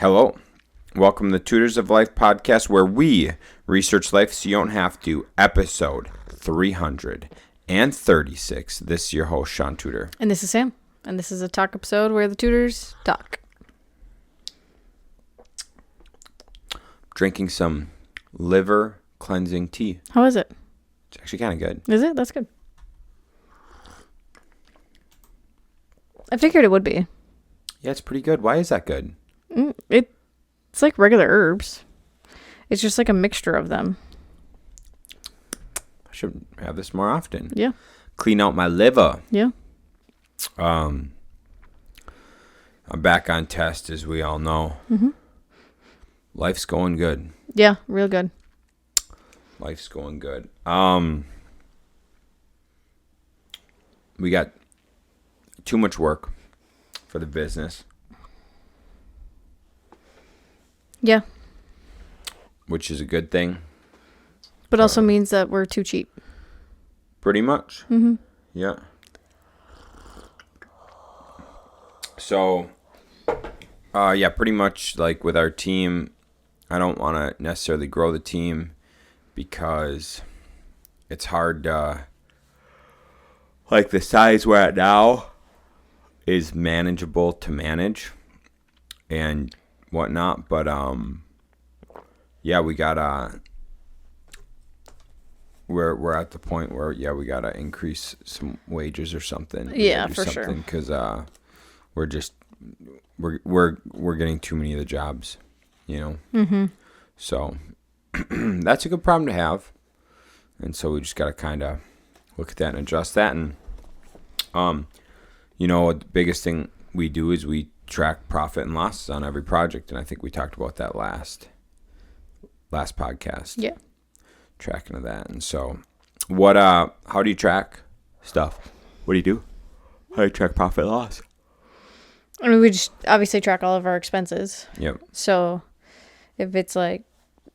Hello. Welcome to the Tutors of Life podcast, where we research life so you don't have to. Episode 336. This is your host, Shaun Tutor. And this is Sam. And this is a talk episode where the tutors talk. Drinking some liver cleansing tea. How is it? It's actually kind of good. Is it? That's good. I figured it would be. Yeah, it's pretty good. Why is that good? It's like regular herbs. It's just like a mixture of them. I should have this more often. Yeah. Clean out my liver. Yeah. I'm back on test, as we all know. Mm-hmm. Life's going good. Yeah, real good. Life's going good. We got too much work for the business. Yeah. Which is a good thing. But also means that we're too cheap. Pretty much. Mm-hmm. Yeah. So, pretty much like with our team, I don't want to necessarily grow the team because it's hard, like the size we're at now is manageable to manage and whatnot, but we gotta we're at the point where we gotta increase some wages or something. Yeah, for sure. Because we're getting too many of the jobs, you know. Mm-hmm. So that's a good problem to have, and so we just gotta kind of look at that and adjust that. And the biggest thing we do is we track profit and losses on every project, and I think we talked about that last podcast. Yeah. Tracking of that. And so how do you track stuff? What do you do? How do you track profit and loss? I mean, we just obviously track all of our expenses. Yep. So if it's like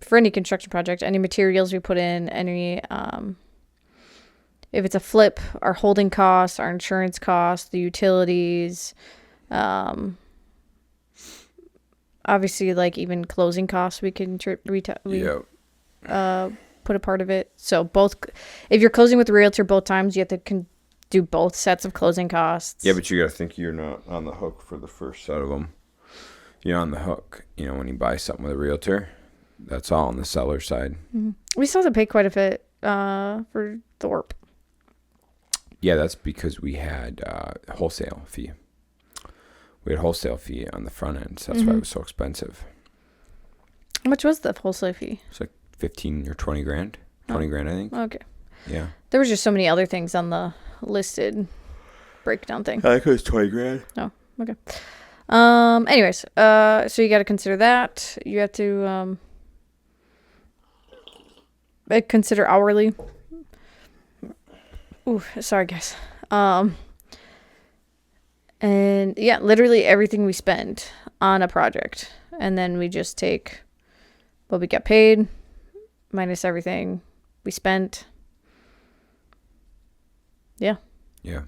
for any construction project, any materials we put in, if it's a flip, our holding costs, our insurance costs, the utilities, obviously like even closing costs, we can put a part of it. So both, if you're closing with the realtor both times, you have to do both sets of closing costs. Yeah, but you got to think you're not on the hook for the first set of them. You're on the hook, when you buy something with a realtor. That's all on the seller side. Mm-hmm. We still have to pay quite a bit for the work. Yeah, that's because we had a wholesale fee. We had a wholesale fee on the front end, so that's why it was so expensive. How much was the wholesale fee? It's like 15 or 20 grand. 20 grand, I think. Okay. Yeah. There was just so many other things on the listed breakdown thing. I think it was 20 grand. Oh, okay. Anyways, so you got to consider that. You have to consider hourly. Ooh, sorry guys. And yeah, literally everything we spend on a project, and then we just take what we get paid minus everything we spent. Yeah. Yeah.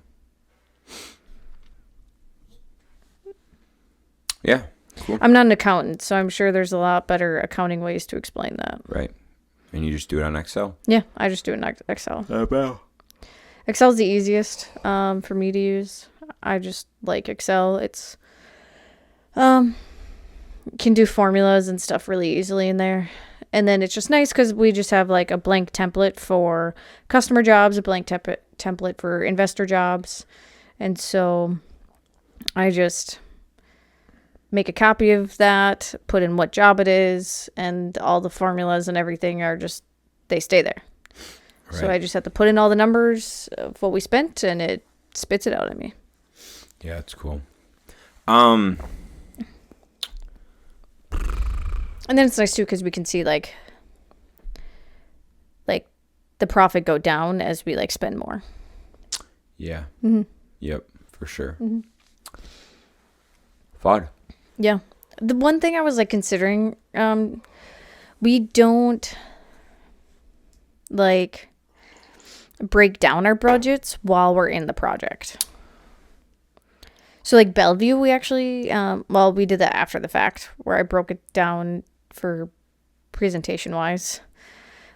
Yeah. Cool. I'm not an accountant, so I'm sure there's a lot better accounting ways to explain that. Right. And you just do it on Excel? Yeah, I just do it in Excel. About. Excel's the easiest for me to use. I just like Excel. It's can do formulas and stuff really easily in there. And then it's just nice because we just have like a blank template for customer jobs, a blank template for investor jobs. And so I just make a copy of that, put in what job it is, and all the formulas and everything they stay there. Right. So I just have to put in all the numbers of what we spent, and it spits it out at me. Yeah, it's cool. And then it's nice too because we can see like the profit go down as we like spend more. Yeah. Mm-hmm. Yep, for sure. Mm-hmm. Fun. Yeah. The one thing I was like considering, we don't like break down our budgets while we're in the project. So like Bellevue, we actually, well, we did that after the fact where I broke it down for presentation wise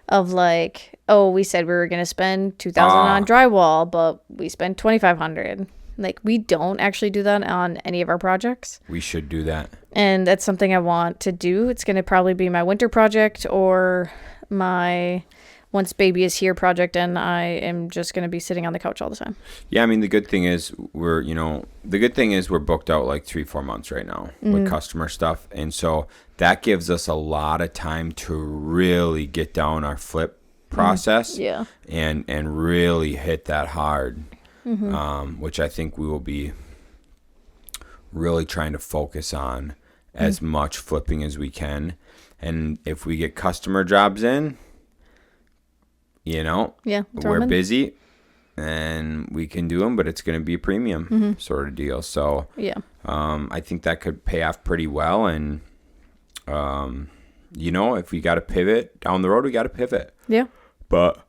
of like, oh, we said we were going to spend 2,000 on drywall, but we spent 2,500. Like we don't actually do that on any of our projects. We should do that. And that's something I want to do. It's going to probably be my winter project or my once baby is here project, and I am just going to be sitting on the couch all the time. Yeah, I mean the good thing is we're booked out like 3-4 months right now with customer stuff, and so that gives us a lot of time to really get down our flip process. Yeah. And really hit that hard, which I think we will be really trying to focus on as much flipping as we can. And if we get customer jobs in, we're busy and we can do them, but it's going to be a premium sort of deal. So I think that could pay off pretty well. And, if we got to pivot down the road, we got to pivot. Yeah. But,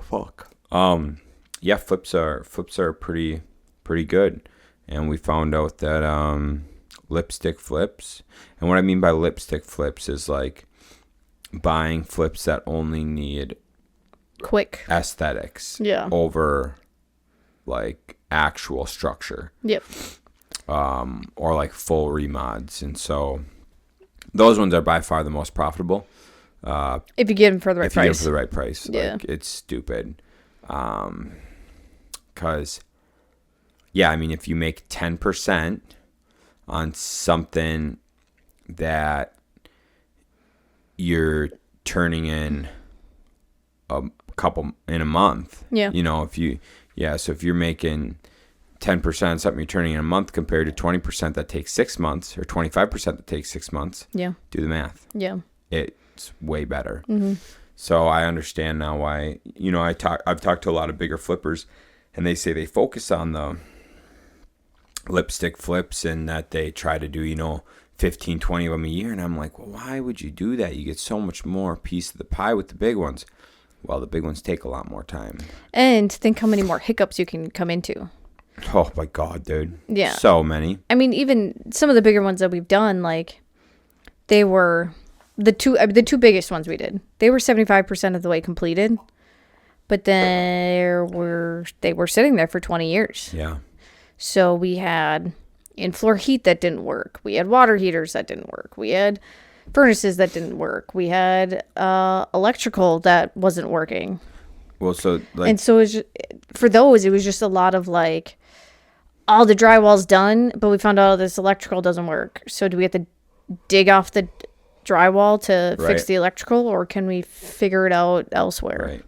fuck. Flips are pretty good. And we found out that lipstick flips, and what I mean by lipstick flips is like buying flips that only need quick aesthetics over like actual structure. Yep. Or like full remods. And so those ones are by far the most profitable. If you get them for the right price. If you get them for the right price. Yeah. Like, it's stupid. Because, if you make 10% on something that you're turning in a couple in a month. Yeah. So if you're making 10% on something you're turning in a month compared to 20% that takes 6 months or 25% that takes 6 months. Yeah. Do the math. Yeah. It's way better. So I understand now why, I've talked to a lot of bigger flippers and they say they focus on the lipstick flips and that they try to do, 15, 20 of them a year. And I'm like, well, why would you do that? You get so much more piece of the pie with the big ones. Well, the big ones take a lot more time. And think how many more hiccups you can come into. Oh, my God, dude. Yeah. So many. I mean, even some of the bigger ones that we've done, like, they were the two biggest ones we did. They were 75% of the way completed. But they were sitting there for 20 years. Yeah. So we had in-floor heat that didn't work. We had water heaters that didn't work. We had furnaces that didn't work. We had electrical that wasn't working. Well, so like, and so for those, it was just a lot of like, all the drywall's done, but we found out this electrical doesn't work. So do we have to dig off the drywall to fix the electrical, or can we figure it out elsewhere? Right.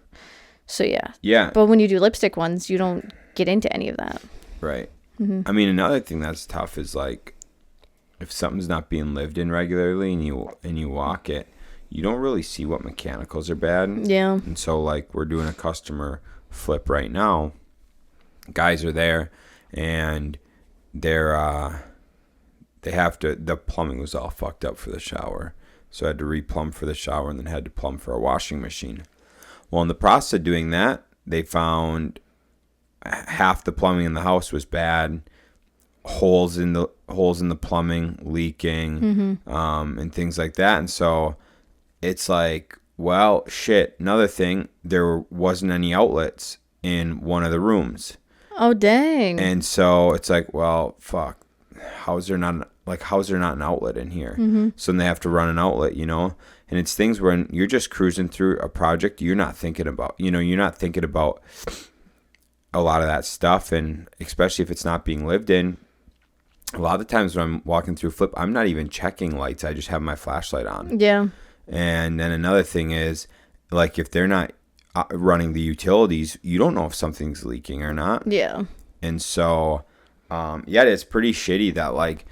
So yeah. Yeah. But when you do lipstick ones, you don't get into any of that. Right. I mean, another thing that's tough is like, if something's not being lived in regularly and you walk it, you don't really see what mechanicals are bad. Yeah. And so like, we're doing a customer flip right now. Guys are there and the plumbing was all fucked up for the shower. So I had to replumb for the shower and then had to plumb for a washing machine. Well, in the process of doing that, they found half the plumbing in the house was bad, holes in the plumbing leaking, and things like that. And so it's like, well, shit. Another thing, there wasn't any outlets in one of the rooms. Oh, dang. And so it's like, well, fuck. How's there not an outlet in here? So then they have to run an outlet, And it's things when you're just cruising through a project, you're not thinking about a lot of that stuff. And especially if it's not being lived in, a lot of the times when I'm walking through flip, I'm not even checking lights. I just have my flashlight on. Yeah. And then another thing is, like, if they're not running the utilities, you don't know if something's leaking or not. Yeah. And so, it's pretty shitty that, like,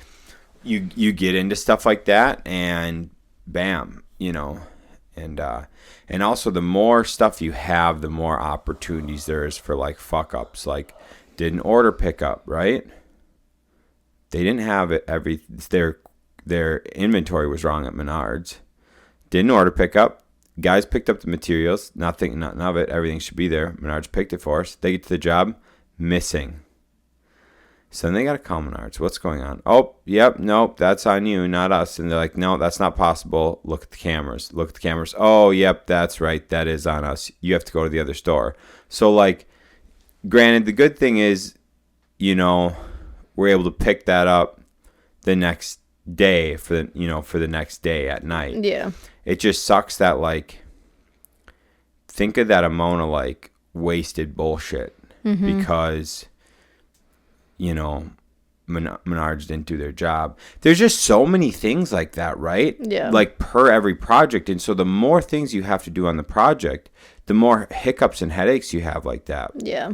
you get into stuff like that and bam, and also the more stuff you have, the more opportunities there is for like fuck ups. Like, didn't order pickup, right? They didn't have it. Their inventory was wrong at Menards. Didn't order pickup. Guys picked up the materials, not thinking nothing of it. Everything should be there. Menards picked it for us. They get to the job, missing. So then they got to call Menards. What's going on? Oh, yep, nope, that's on you, not us. And they're like, no, that's not possible. Look at the cameras. Look at the cameras. Oh, yep, that's right. That is on us. You have to go to the other store. So, like, granted, the good thing is, we're able to pick that up the next day for the next day at night. Yeah. It just sucks that, like, think of that amount of, like, wasted bullshit because, Menards didn't do their job. There's just so many things like that, right? Yeah. Like, per every project. And so the more things you have to do on the project, the more hiccups and headaches you have like that. Yeah.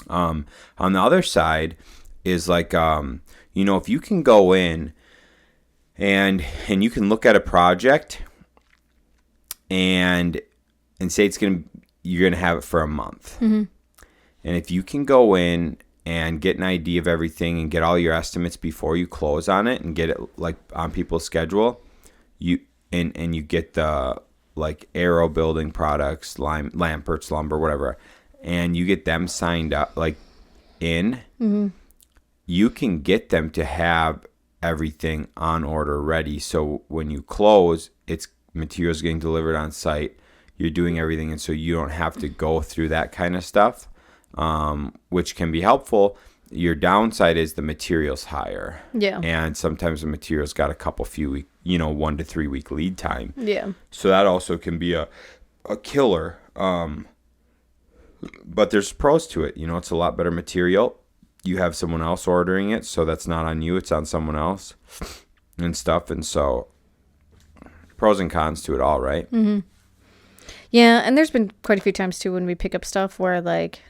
On the other side is like, if you can go in and you can look at a project and say you're gonna have it for a month, and if you can go in and get an idea of everything and get all your estimates before you close on it and get it like on people's schedule, you get the like Aero building products, Lampert's lumber, whatever, and you get them signed up like in, you can get them to have everything on order ready. So when you close, it's materials getting delivered on site. You're doing everything, and so you don't have to go through that kind of stuff, which can be helpful. Your downside is the material's higher. Yeah. And sometimes the material's got a few week, 1 to 3 week lead time. Yeah. So that also can be a killer. But there's pros to it. It's a lot better material. You have someone else ordering it, so that's not on you. It's on someone else and stuff. And so pros and cons to it all, right? Mm-hmm. Yeah, and there's been quite a few times, too, when we pick up stuff where, like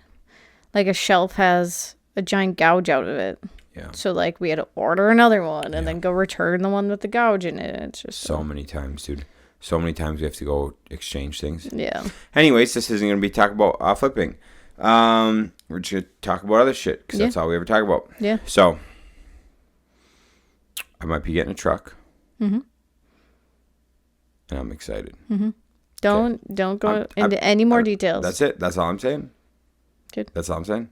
a shelf has a giant gouge out of it. Yeah. So, like, we had to order another one and then go return the one with the gouge in it. It's just so many times, dude. So many times we have to go exchange things. Yeah. Anyways, this isn't going to be talk about flipping. We're just going to talk about other shit because that's all we ever talk about. Yeah. So, I might be getting a truck. And I'm excited. Don't go into any more details. That's it. That's all I'm saying. Good. That's all I'm saying.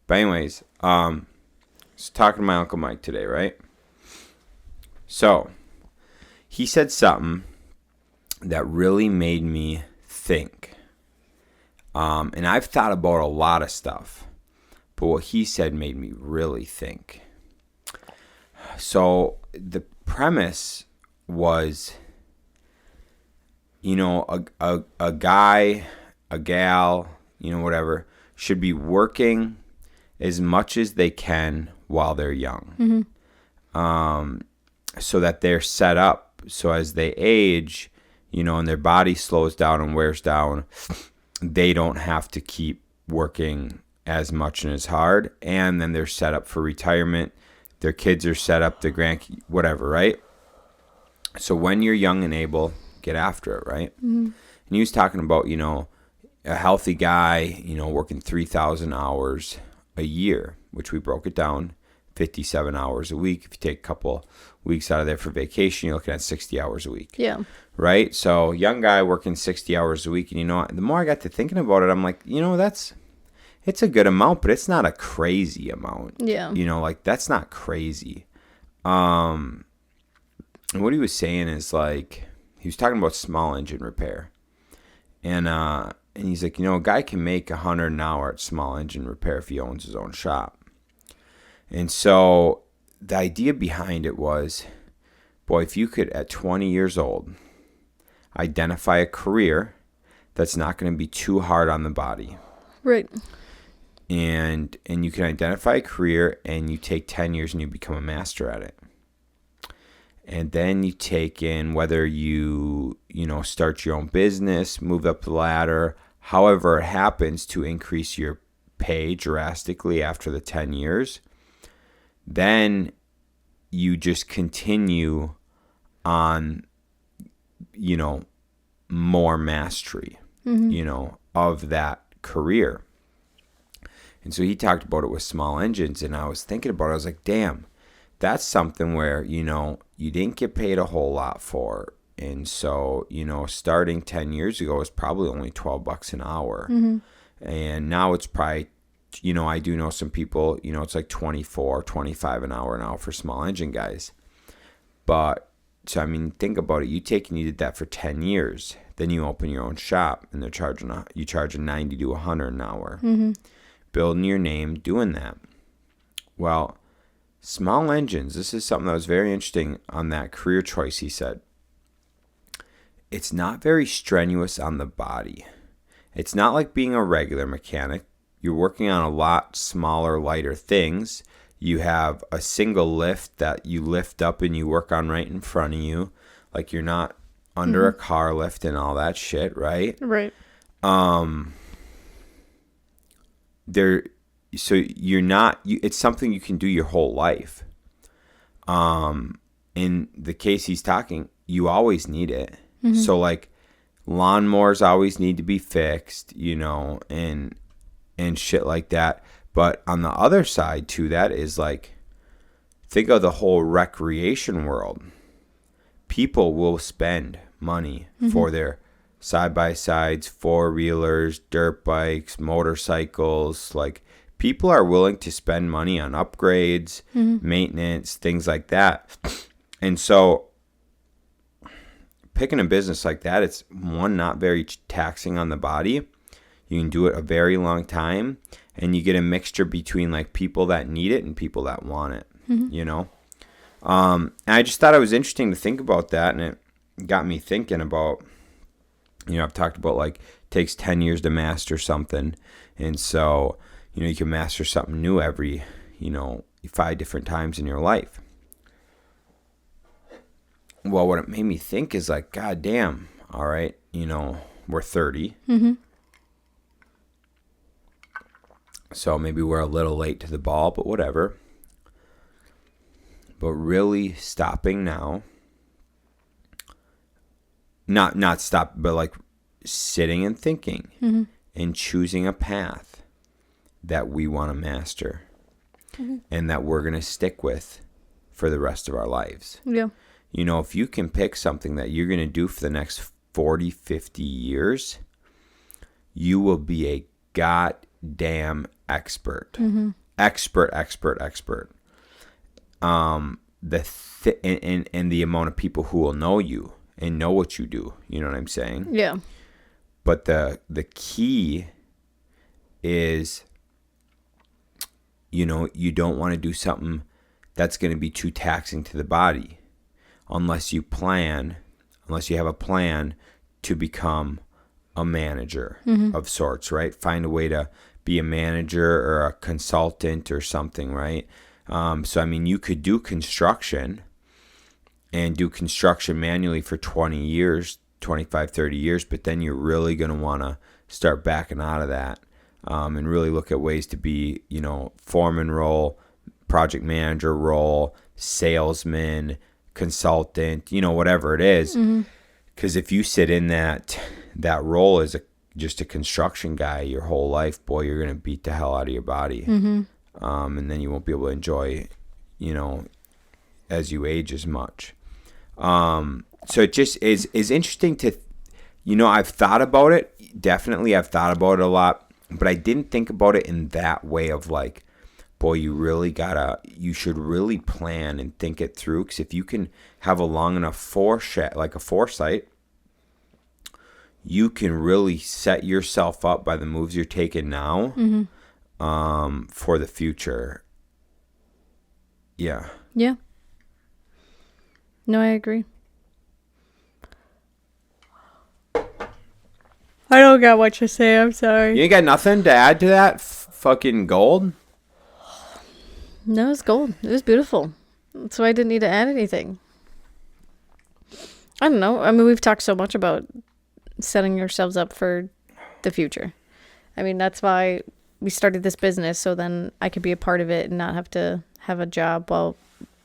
But anyways, I was talking to my Uncle Mike today, right? So, he said something that really made me think. And I've thought about a lot of stuff, but what he said made me really think. So, the premise was, a guy, a gal, whatever, should be working as much as they can while they're young. So that they're set up so as they age, and their body slows down and wears down, they don't have to keep working as much and as hard. And then they're set up for retirement. Their kids are set up, their grandkids, whatever, right? So when you're young and able, get after it, right? And he was talking about, a healthy guy, working 3,000 hours a year, which we broke it down, 57 hours a week. If you take a couple weeks out of there for vacation, you're looking at 60 hours a week. Yeah. Right? So young guy working 60 hours a week. And, the more I got to thinking about it, I'm like, it's a good amount, but it's not a crazy amount. Yeah. That's not crazy. And what he was saying is like, he was talking about small engine repair. And he's like, a guy can make $100 an hour at small engine repair if he owns his own shop. And so the idea behind it was, boy, if you could, at 20 years old, identify a career that's not going to be too hard on the body. Right. And you can identify a career and you take 10 years and you become a master at it. And then you take in whether you start your own business, move up the ladder, however it happens to increase your pay drastically after the 10 years. Then you just continue on, more mastery, of that career. And so he talked about it with small engines, and I was thinking about it. I was like, damn, that's something where, you didn't get paid a whole lot for. And so, starting 10 years ago was probably only $12 an hour. And now it's probably I do know some people, it's like 24, 25 an hour now for small engine guys. But, so, I mean, think about it. You did that for 10 years. Then you open your own shop and you charge a 90 to 100 an hour. Mm-hmm. Building your name, doing that. Well, small engines, this is something that was very interesting on that career choice, he said. It's not very strenuous on the body. It's not like being a regular mechanic. You're working on a lot smaller, lighter things. You have a single lift that you lift up and you work on right in front of you. Like you're not under a car lift and all that shit, right? Right. So you're not, it's something you can do your whole life. In the case he's talking, you always need it. Mm-hmm. So like lawnmowers always need to be fixed, and shit like that. But on the other side to that is like, think of the whole recreation world. People will spend money for their side-by-sides, four-wheelers, dirt bikes, motorcycles. Like, people are willing to spend money on upgrades, maintenance, things like that. And so picking a business like that, it's one, not very taxing on the body. You can do it a very long time, and you get a mixture between like people that need it and people that want it, And I just thought it was interesting to think about that, and it got me thinking about, I've talked about like it takes 10 years to master something, and so, you can master something new every, 5 different times in your life. Well, what it made me think is like, God damn, all right, we're 30. Mm-hmm. So maybe we're a little late to the ball, but whatever. But really stopping now. Not stop, but like sitting and thinking and choosing a path that we want to master and that we're going to stick with for the rest of our lives. Yeah. If you can pick something that you're going to do for the next 40, 50 years, you will be a goddamn expert. Expert. And the amount of people who will know you and know what you do. You know what I'm saying? Yeah. But the key is, you don't want to do something that's going to be too taxing to the body unless you have a plan to become a manager of sorts, right? Find a way to be a manager or a consultant or something, right? So, I mean, you could do construction and do construction manually for 20 years, 25, 30 years, but then you're really going to want to start backing out of that and really look at ways to be, foreman role, project manager role, salesman, consultant, whatever it is. Because if you sit in that role as just a construction guy your whole life, boy, you're going to beat the hell out of your body. And then you won't be able to enjoy, as you age as much. So it just is interesting to, I've thought about it. Definitely I've thought about it a lot, but I didn't think about it in that way of like, boy, you should really plan and think it through. Because if you can have a long enough foresight, you can really set yourself up by the moves you're taking now for the future. Yeah. Yeah. No, I agree. I don't got what to say. I'm sorry. You ain't got nothing to add to that fucking gold? No, it was gold. It was beautiful. So I didn't need to add anything. I don't know. I mean, we've talked so much about setting ourselves up for the future. I mean, that's why we started this business, so then I could be a part of it and not have to have a job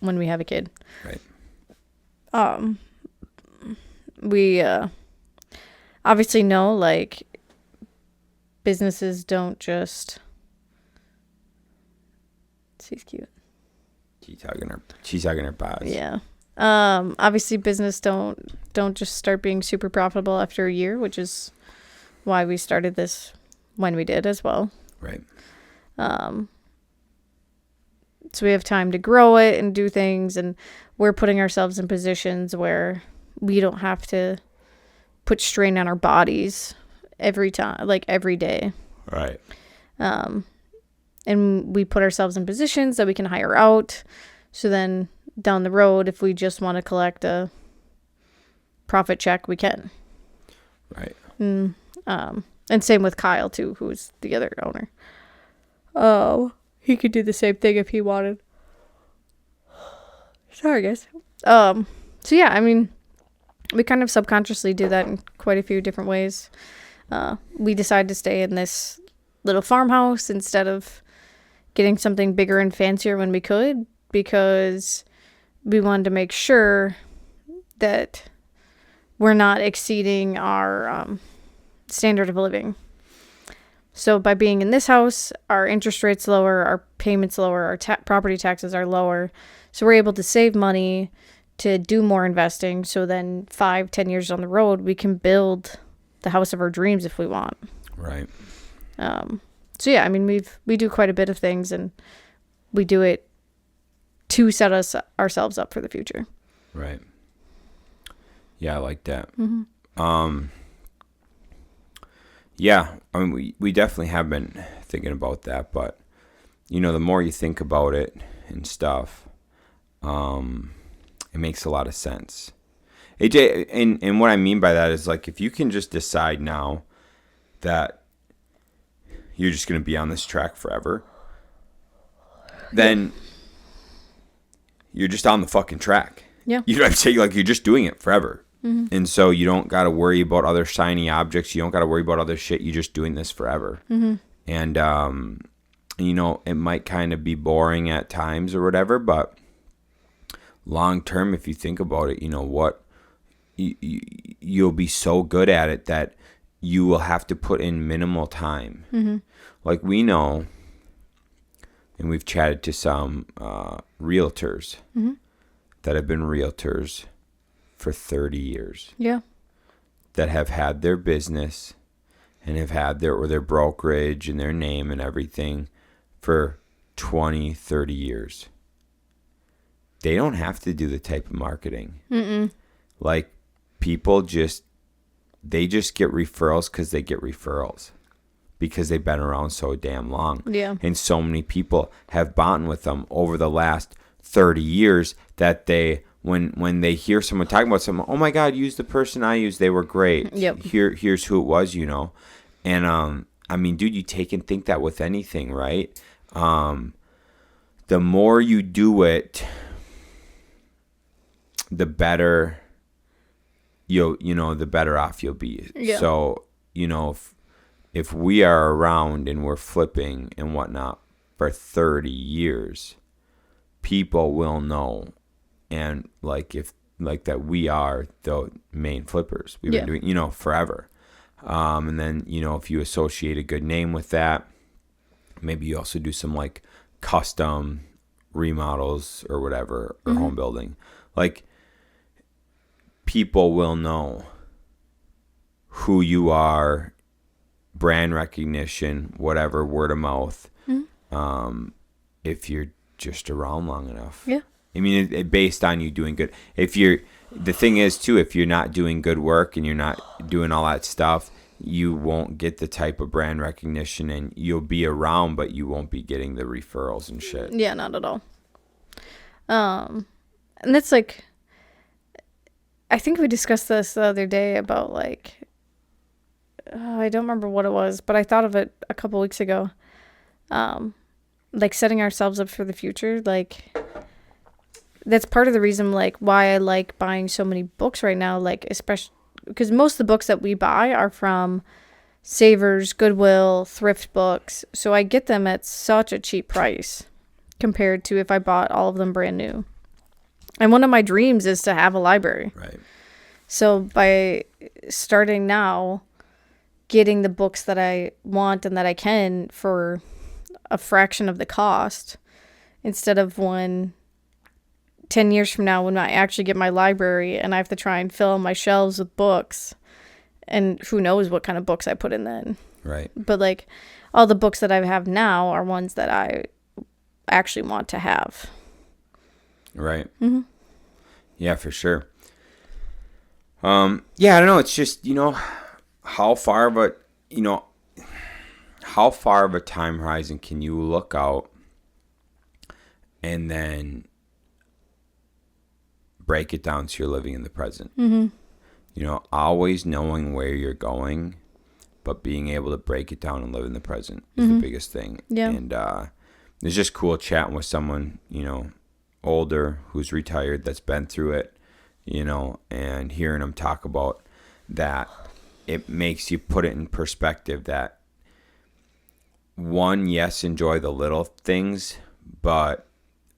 when we have a kid. Right. We obviously know, like, businesses don't just... She's cute. She's hugging her paws. Yeah. Obviously business don't just start being super profitable after a year, which is why we started this when we did as well. Right. So we have time to grow it and do things, and we're putting ourselves in positions where we don't have to put strain on our bodies every time, like every day. Right. And we put ourselves in positions that we can hire out. So then down the road, if we just want to collect a profit check, we can. Right. And same with Kyle too, who's the other owner. Oh, he could do the same thing if he wanted. Sorry, guys. So yeah, I mean, we kind of subconsciously do that in quite a few different ways. We decided to stay in this little farmhouse instead of getting something bigger and fancier when we could, because we wanted to make sure that we're not exceeding our standard of living. So by being in this house, our interest rate's lower, our payments lower, our property taxes are lower. So we're able to save money to do more investing. So then 5-10 years down the road, we can build the house of our dreams if we want. Right. So yeah, I mean, we do quite a bit of things, and we do it to set ourselves up for the future. Right. Yeah, I like that. Mm-hmm. Yeah, I mean, we definitely have been thinking about that, but, you know, the more you think about it and stuff, it makes a lot of sense. AJ, and what I mean by that is, like, if you can just decide now that you're just going to be on this track forever, then you're just on the fucking track. Yeah. You know what I'm saying? Like, you're just doing it forever. Mm-hmm. And so you don't got to worry about other shiny objects. You don't got to worry about other shit. You're just doing this forever. Mm-hmm. And, you know, it might kind of be boring at times or whatever, but long term, if you think about it, you know what? You'll be so good at it that you will have to put in minimal time. Mm-hmm. Like we know, and we've chatted to some realtors Mm-hmm. that have been realtors for 30 years. Yeah. That have had their business and have had their brokerage and their name and everything for 20, 30 years. They don't have to do the type of marketing. Mm-mm. Like, people just get referrals because they get referrals. Because they've been around so damn long. Yeah. And so many people have bought with them over the last 30 years that they... When they hear someone talking about something, oh my God, use the person I used. They were great. Yep. Here's who it was, you know. And, I mean, dude, you take and think that with anything, right? The more you do it, the better the better off you'll be. Yeah. So, you know, if we are around and we're flipping and whatnot for 30 years, people will know. And that we are the main flippers. We've been doing, you know, forever. And then, you know, if you associate a good name with that, maybe you also do some like custom remodels or whatever, or home building. Like, people will know who you are, brand recognition, whatever, word of mouth, if you're just around long enough. Yeah. I mean, it based on you doing good. The thing is too, if you're not doing good work and you're not doing all that stuff, you won't get the type of brand recognition, and you'll be around, but you won't be getting the referrals and shit. Yeah, not at all. And that's like, I think we discussed this the other day about like, I don't remember what it was, but I thought of it a couple weeks ago. Like setting ourselves up for the future, like. That's part of the reason, like, why I like buying so many books right now, like, especially because most of the books that we buy are from Savers, Goodwill, thrift books. So I get them at such a cheap price compared to if I bought all of them brand new. And one of my dreams is to have a library. Right. So by starting now, getting the books that I want and that I can for a fraction of the cost, instead of 10 years from now when I actually get my library and I have to try and fill my shelves with books, and who knows what kind of books I put in then. Right. But like all the books that I have now are ones that I actually want to have. Right. Mm-hmm. Yeah, for sure. Yeah, I don't know. It's just, how far of a time horizon can you look out and then break it down so you're living in the present? Mm-hmm. Always knowing where you're going, but being able to break it down and live in the present is the biggest thing. Yeah. And it's just cool chatting with someone, older who's retired that's been through it, and hearing them talk about that. It makes you put it in perspective that, one, yes, enjoy the little things, but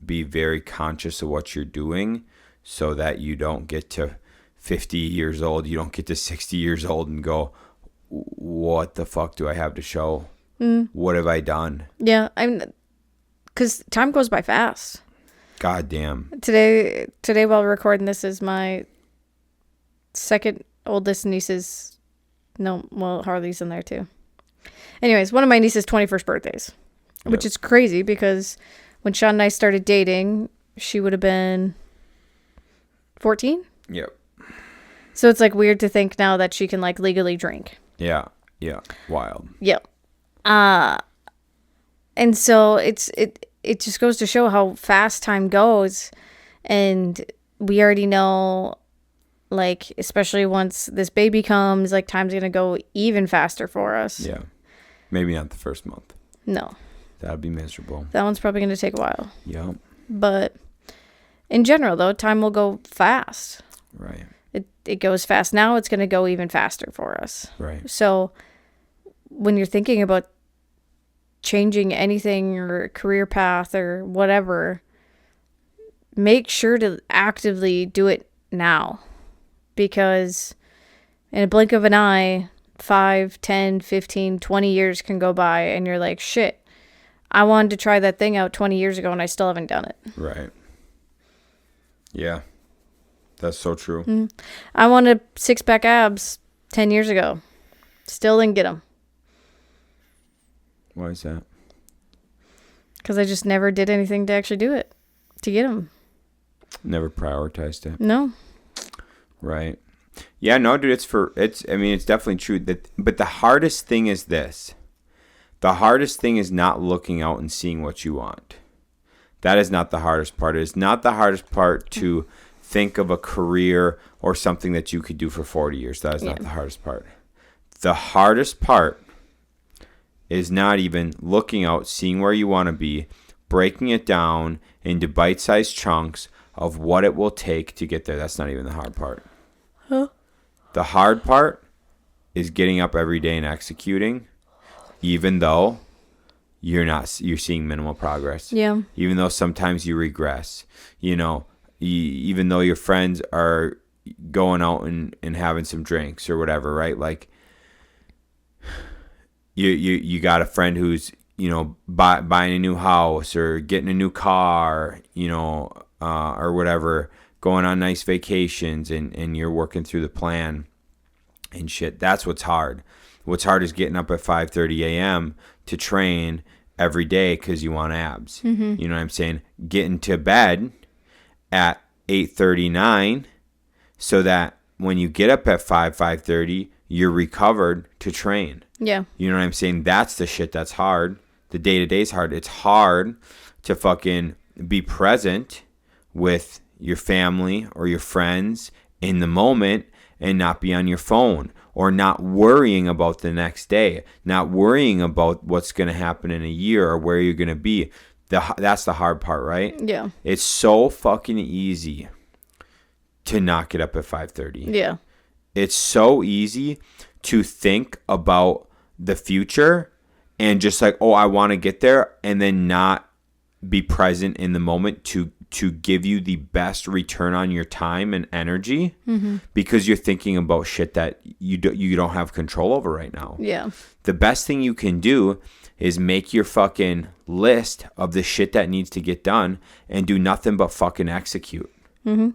be very conscious of what you're doing so that you don't get to 50 years old, you don't get to 60 years old and go, what the fuck do I have to show? What have I done? Yeah, because time goes by fast. God damn. Today while we're recording this is my second oldest niece's, no, well, Harley's in there too. Anyways, one of my niece's 21st birthdays, which is crazy because when Shaun and I started dating, she would have been 14. Yep. So it's like weird to think now that she can like legally drink. Yeah. Wild. Yep. And so it just goes to show how fast time goes, and we already know, like, especially once this baby comes, like, time's gonna go even faster for us. Yeah. Maybe not the first month. No. That'd be miserable. That one's probably gonna take a while. Yep. But in general, though, time will go fast. Right. It goes fast now. It's gonna go even faster for us. Right. So when you're thinking about changing anything or career path or whatever, make sure to actively do it now, because in a blink of an eye 5, 10, 15, 20 years can go by and you're like, shit, I wanted to try that thing out 20 years ago and I still haven't done it. Right. Yeah. That's so true. I wanted 6-pack abs 10 years ago. Still didn't get them. Why is that? Because I just never did anything to actually do it, to get them. Never prioritized it. No. Right. Yeah, no, dude, it's definitely true but the hardest thing is this. The hardest thing is not looking out and seeing what you want. That is not the hardest part. It is not the hardest part to think of a career or something that you could do for 40 years. That is not the hardest part. The hardest part is not even looking out, seeing where you want to be, breaking it down into bite-sized chunks of what it will take to get there. That's not even the hard part. Huh? The hard part is getting up every day and executing, even though you're seeing minimal progress. Yeah. Even though sometimes you regress, even though your friends are going out and having some drinks or whatever, right? Like you got a friend who's, buying a new house or getting a new car, or whatever, going on nice vacations, and you're working through the plan and shit. That's what's hard. What's hard is getting up at 5:30 a.m. to train every day because you want abs. Mm-hmm. You know what I'm saying? Getting to bed at 8:39 so that when you get up at 5:30, you're recovered to train. Yeah. You know what I'm saying? That's the shit that's hard. The day-to-day is hard. It's hard to fucking be present with your family or your friends in the moment and not be on your phone, or not worrying about the next day, not worrying about what's going to happen in a year or where you're going to be. That's the hard part, right? Yeah. It's so fucking easy to not get up at 5:30. Yeah. It's so easy to think about the future and just like, oh, I want to get there, and then not be present in the moment to give you the best return on your time and energy, because you're thinking about shit that you don't have control over right now. Yeah. The best thing you can do is make your fucking list of the shit that needs to get done and do nothing but fucking execute. Mm-hmm.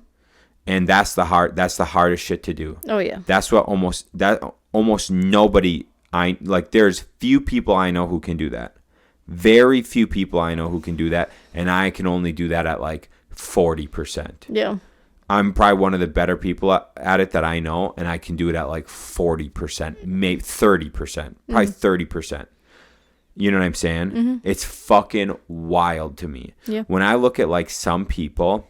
And that's the hardest shit to do. Oh yeah. That's what almost nobody There's few people I know who can do that. Very few people I know who can do that, and I can only do that at like 40%. Yeah. I'm probably one of the better people at it that I know, and I can do it at like 40%, maybe 30%, probably 30%. You know what I'm saying? Mm-hmm. It's fucking wild to me. Yeah. When I look at like some people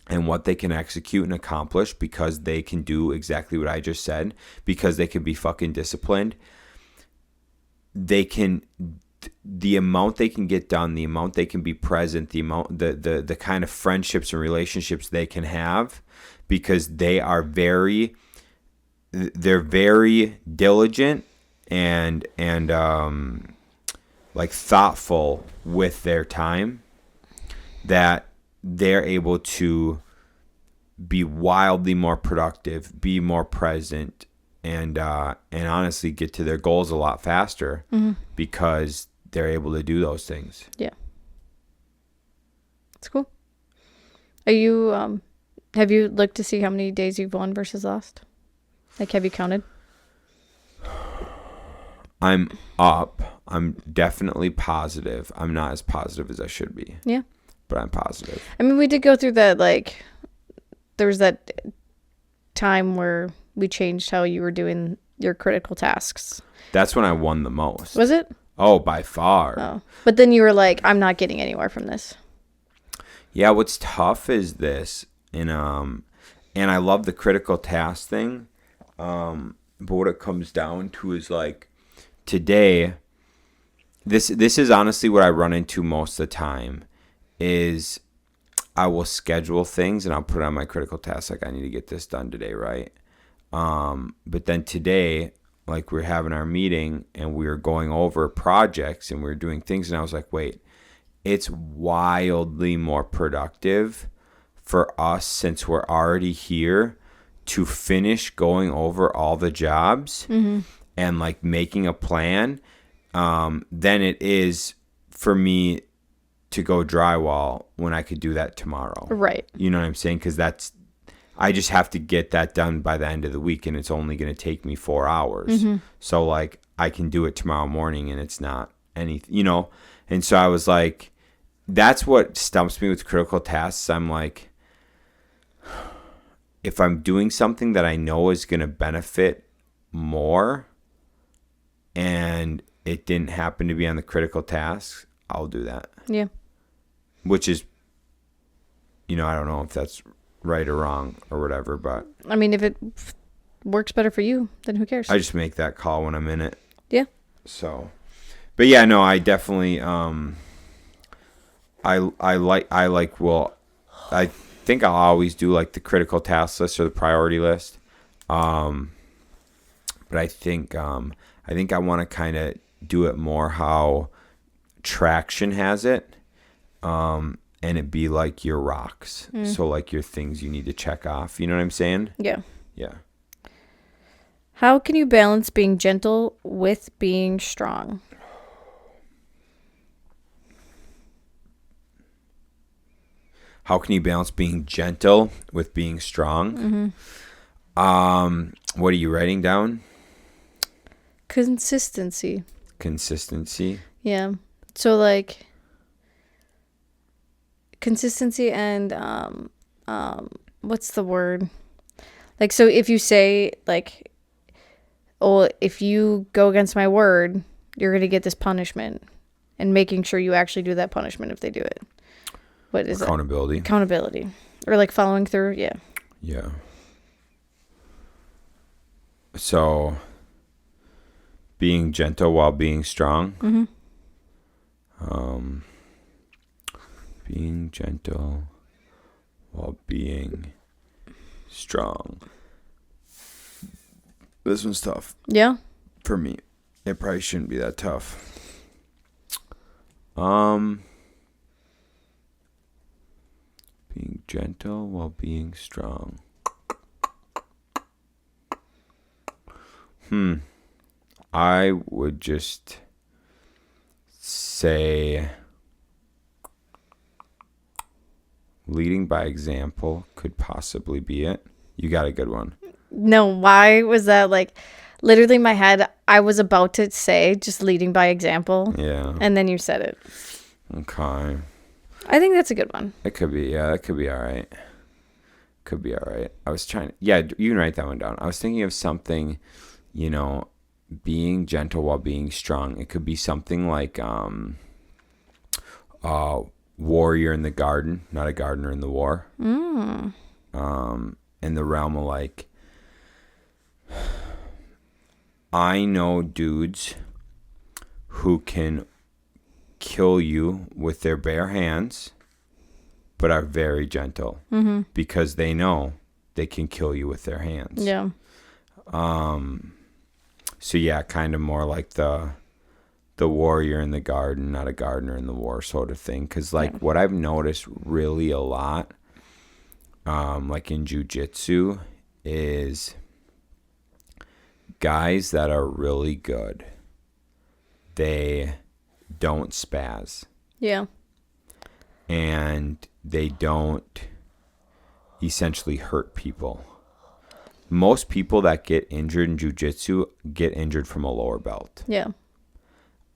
and what they can execute and accomplish because they can do exactly what I just said, because they can be fucking disciplined, the amount they can get done, the amount they can be present, the kind of friendships and relationships they can have, because they're very diligent and like thoughtful with their time, that they're able to be wildly more productive, be more present, and honestly get to their goals a lot faster because they're able to do those things. Yeah. It's cool. Are you have you looked to see how many days you've won versus lost? Like, have you counted? I'm up. I'm definitely positive. I'm not as positive as I should be. Yeah. But I'm positive. I mean, we did go through that, like, there was that time where we changed how you were doing your critical tasks. That's when I won the most. Was it? Oh, by far. Oh. But then you were like, I'm not getting anywhere from this. Yeah, what's tough is this, and I love the critical task thing, but what it comes down to is like, today, this is honestly what I run into most of the time, is I will schedule things and I'll put on my critical tasks, like I need to get this done today, right? But then today, like, we're having our meeting and we were going over projects and we were doing things, and I was like, wait, it's wildly more productive for us, since we're already here, to finish going over all the jobs and like making a plan, than it is for me to go drywall when I could do that tomorrow. Right. You know what I'm saying? Because I just have to get that done by the end of the week, and it's only going to take me 4 hours. So like, I can do it tomorrow morning, and it's not anything, you know? And so I was like, that's what stumps me with critical tasks. I'm like, if I'm doing something that I know is going to benefit more and it didn't happen to be on the critical tasks, I'll do that. Yeah. Which is, you know, I don't know if that's right or wrong or whatever, but I mean, if it works better for you, then who cares? I just make that call when I'm in it. Yeah. So, but yeah, no, I definitely, I think I'll always do like the critical task list or the priority list. But I think I want to kind of do it more how Traction has it. And it be like your rocks. So like your things you need to check off. You know what I'm saying? Yeah. Yeah. How can you balance being gentle with being strong? How can you balance being gentle with being strong? What are you writing down? Consistency. Consistency. Yeah. So like consistency and what's the word? Like, so if you say like, oh, if you go against my word, you're going to get this punishment, and making sure you actually do that punishment if they do it. What is Accountability. it? Accountability. Or like following through. Yeah. Yeah. So being gentle while being strong. Being gentle while being strong. This one's tough. Yeah. For me. It probably shouldn't be that tough. Being gentle while being strong. I would just say leading by example could possibly be it. You got a good one. No, why was that like Literally, in my head, I was about to say just leading by example. Yeah. And then you said it. Okay. I think that's a good one. It could be. Yeah, that could be all right. Could be all right. I was trying. Yeah, you can write that one down. I was thinking of something, being gentle while being strong. It could be something like warrior in the garden, not a gardener in the war. In the realm of like, I know dudes who can kill you with their bare hands, but are very gentle because they know they can kill you with their hands. Yeah. So yeah, kind of more like the warrior in the garden, not a gardener in the war sort of thing. Because like what I've noticed really a lot, like in jiu-jitsu, is guys that are really good, they don't spaz. Yeah. And they don't essentially hurt people. Most people that get injured in jiu-jitsu get injured from a lower belt. Yeah.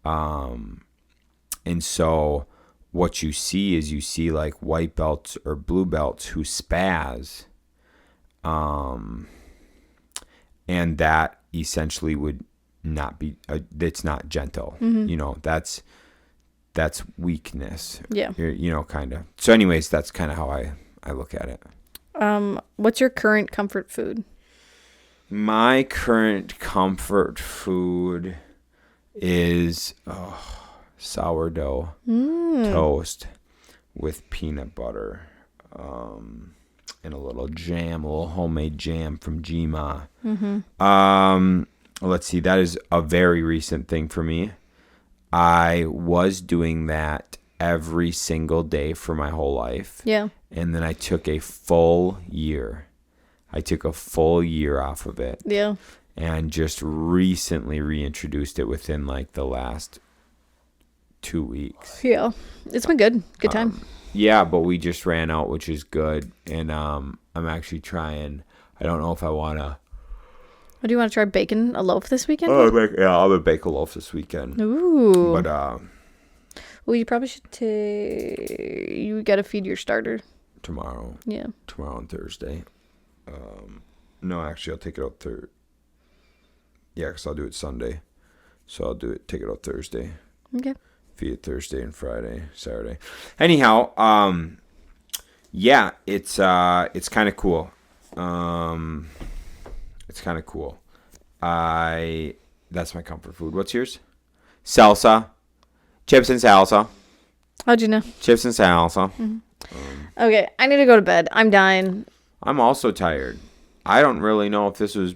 And so what you see like white belts or blue belts who spaz. And that essentially would not be, it's not gentle. That's weakness. Yeah. Kind of. So anyways, that's kind of how I look at it. What's your current comfort food? My current comfort food is sourdough toast with peanut butter and a little jam, a little homemade jam from Gma. Let's see. That is a very recent thing for me. I was doing that every single day for my whole life. Yeah. And then I took a full year. Off of it. Yeah. And just recently reintroduced it within like the last 2 weeks. Yeah. It's been good. Good time. Yeah, but we just ran out, which is good. And I'm actually trying. I don't know if I want to. What do you want to try? Baking a loaf this weekend? I'm gonna bake a loaf this weekend. Ooh. But well, you probably should you got to feed your starter. Tomorrow. Yeah. Tomorrow and Thursday. No, actually, I'll take it out Thursday. Yeah, because I'll do it Sunday. So I'll take it out Thursday. Okay. Feed it Thursday and Saturday. Anyhow, yeah, it's kind of cool. It's kind of cool. That's my comfort food. What's yours? Salsa. Chips and salsa. How'd you know? Chips and salsa. Mm-hmm. Okay, I need to go to bed. I'm dying. I'm also tired. I don't really know if this was,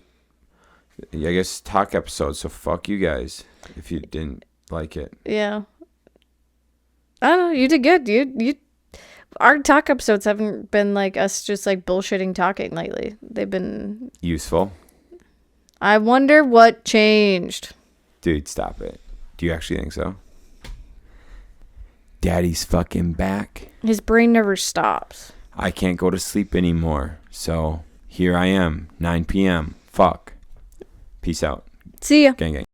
I guess, talk episode, so fuck you guys if you didn't like it. Yeah. I don't know. You did good. You our talk episodes haven't been like us just like bullshitting talking lately. They've been useful. I wonder what changed. Dude, stop it. Do you actually think so? Daddy's fucking back. His brain never stops. I can't go to sleep anymore. So here I am, 9 p.m. Fuck. Peace out. See ya. Gang, gang.